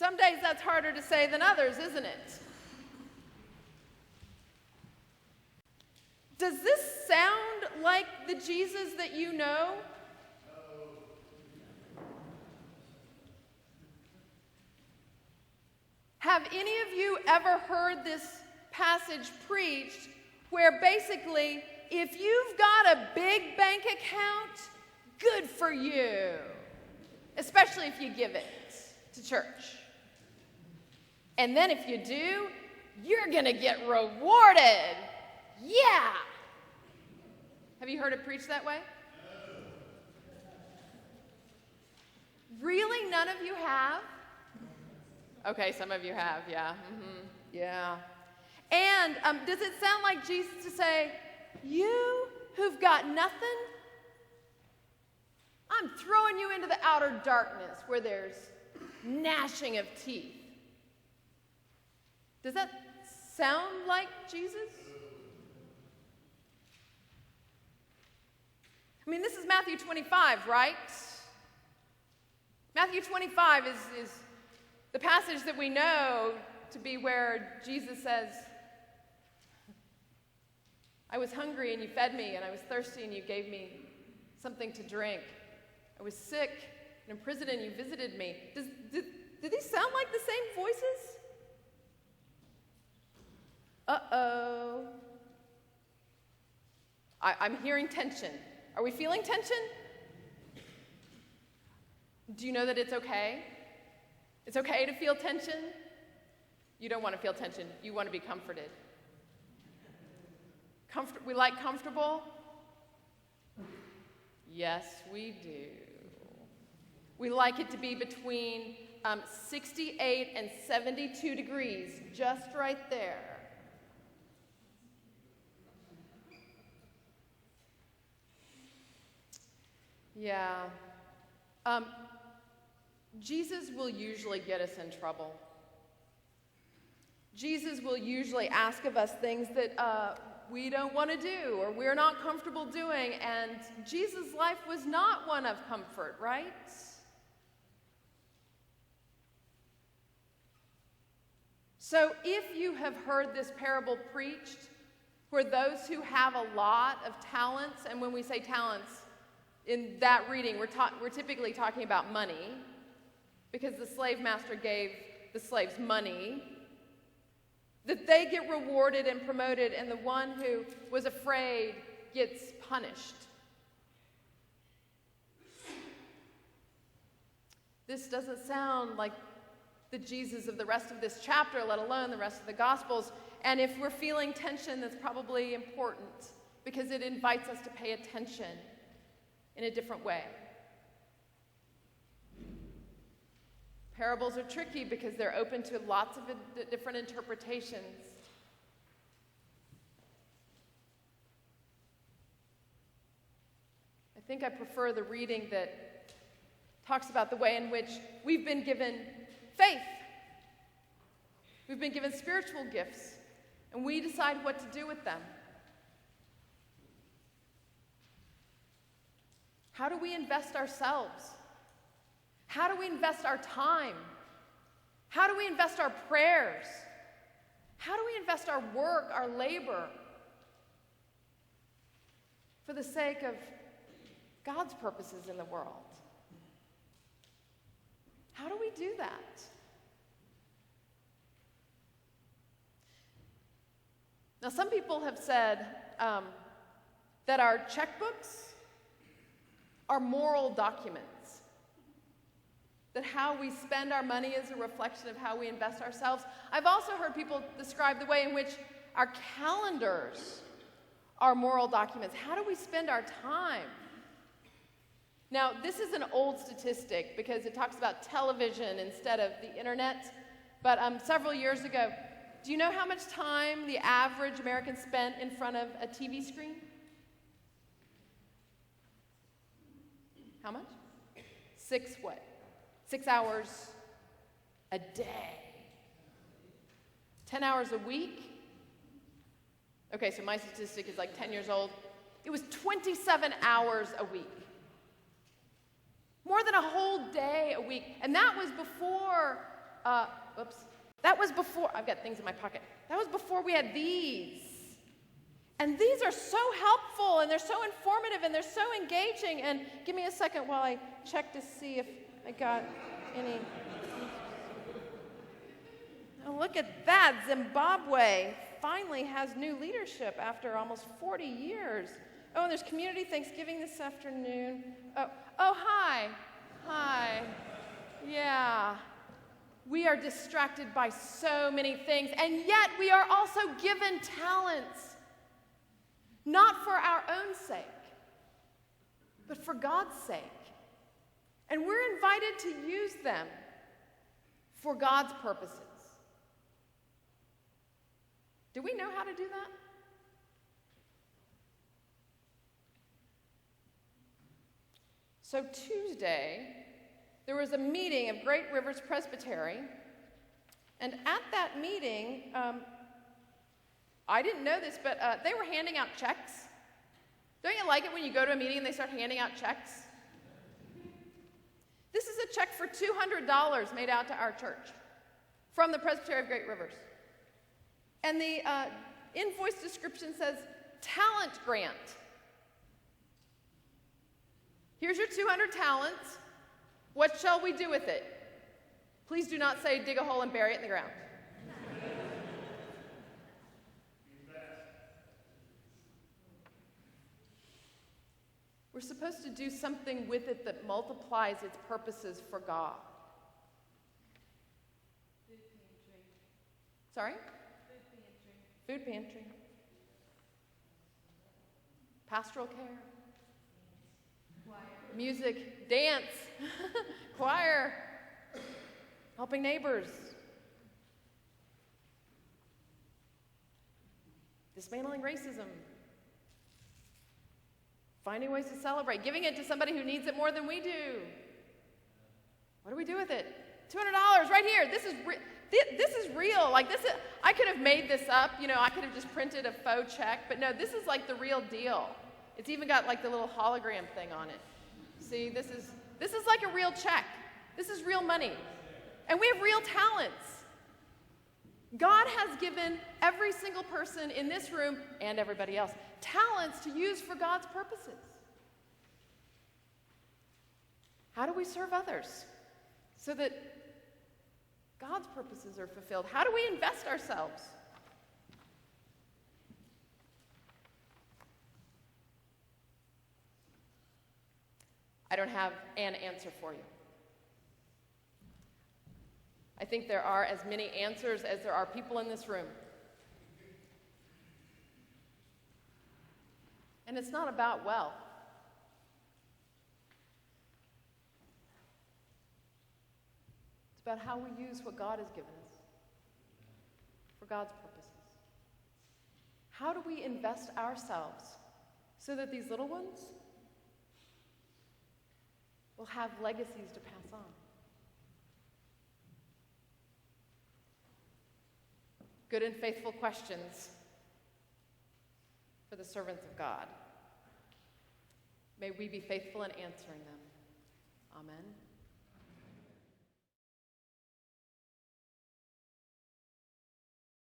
Some days that's harder to say than others, isn't it? Does this sound like the Jesus that you know? Have any of you ever heard this passage preached where basically, if you've got a big bank account, good for you, especially if you give it to church. And then if you do, you're going to get rewarded. Yeah. Have you heard it preached that way? Really? None of you have? Okay, some of you have, yeah. Yeah. And does it sound like Jesus to say, you who've got nothing, I'm throwing you into the outer darkness where there's gnashing of teeth? Does that sound like Jesus? I mean, this is Matthew 25, right? Matthew 25 is the passage that we know to be where Jesus says, I was hungry and you fed me, and I was thirsty and you gave me something to drink. I was sick and in prison and you visited me. Do these sound like the same voices? Uh-oh. I'm hearing tension. Are we feeling tension? Do you know that it's okay? It's okay to feel tension? You don't want to feel tension. You want to be comforted. We like comfortable? Yes, we do. We like it to be between 68 and 72 degrees, just right there. Yeah. Jesus will usually get us in trouble. Jesus will usually ask of us things that we don't want to do or we're not comfortable doing, and Jesus' life was not one of comfort, right? So if you have heard this parable preached, for those who have a lot of talents, and when we say talents, in that reading, we're typically talking about money, because the slave master gave the slaves money, that they get rewarded and promoted, and the one who was afraid gets punished. This doesn't sound like the Jesus of the rest of this chapter, let alone the rest of the Gospels. And if we're feeling tension, that's probably important, because it invites us to pay attention in a different way. Parables are tricky because they're open to lots of different interpretations. I think I prefer the reading that talks about the way in which we've been given faith. We've been given spiritual gifts, and we decide what to do with them. How do we invest ourselves? How do we invest our time? How do we invest our prayers? How do we invest our work, our labor, for the sake of God's purposes in the world? How do we do that? Now, some people have said that our checkbooks are moral documents, that how we spend our money is a reflection of how we invest ourselves. I've also heard people describe the way in which our calendars are moral documents. How do we spend our time? Now, this is an old statistic because it talks about television instead of the internet, but several years ago, do you know how much time the average American spent in front of a TV screen? How much? 6 hours a day. 10 hours a week? Okay, so my statistic is like 10 years old. It was 27 hours a week. More than a whole day a week. And that was before Oops. That was before, I've got things in my pocket. That was before we had these. And these are so helpful, and they're so informative, and they're so engaging. And give me a second while I check to see if I got any. Oh, look at that. Zimbabwe finally has new leadership after almost 40 years. Oh, and there's community Thanksgiving this afternoon. Oh, hi. Hi. Yeah. We are distracted by so many things, and yet we are also given talents. Not for our own sake, but for God's sake. And we're invited to use them for God's purposes. Do we know how to do that? So Tuesday, there was a meeting of Great Rivers Presbytery, and at that meeting, I didn't know this, but they were handing out checks. Don't you like it when you go to a meeting and they start handing out checks? This is a check for $200 made out to our church from the Presbytery of Great Rivers. And the invoice description says, talent grant. Here's your 200 talents. What shall we do with it? Please do not say dig a hole and bury it in the ground. We're supposed to do something with it that multiplies its purposes for God. Food pantry. Sorry? Food pantry. Food pantry. Pastoral care. Choir. Music, dance, choir, helping neighbors. Dismantling racism. Finding ways to celebrate, giving it to somebody who needs it more than we do. What do we do with it? $200 right here. This is real. Like this is, I could have made this up. You know, I could have just printed a faux check, but no, this is like the real deal. It's even got like the little hologram thing on it. See, this is like a real check. This is real money. And we have real talents. God has given every single person in this room and everybody else talents to use for God's purposes. How do we serve others so that God's purposes are fulfilled? How do we invest ourselves? I don't have an answer for you. I think there are as many answers as there are people in this room. And it's not about wealth. It's about how we use what God has given us for God's purposes. How do we invest ourselves so that these little ones will have legacies to pass on? Good and faithful questions for the servants of God. May we be faithful in answering them. Amen.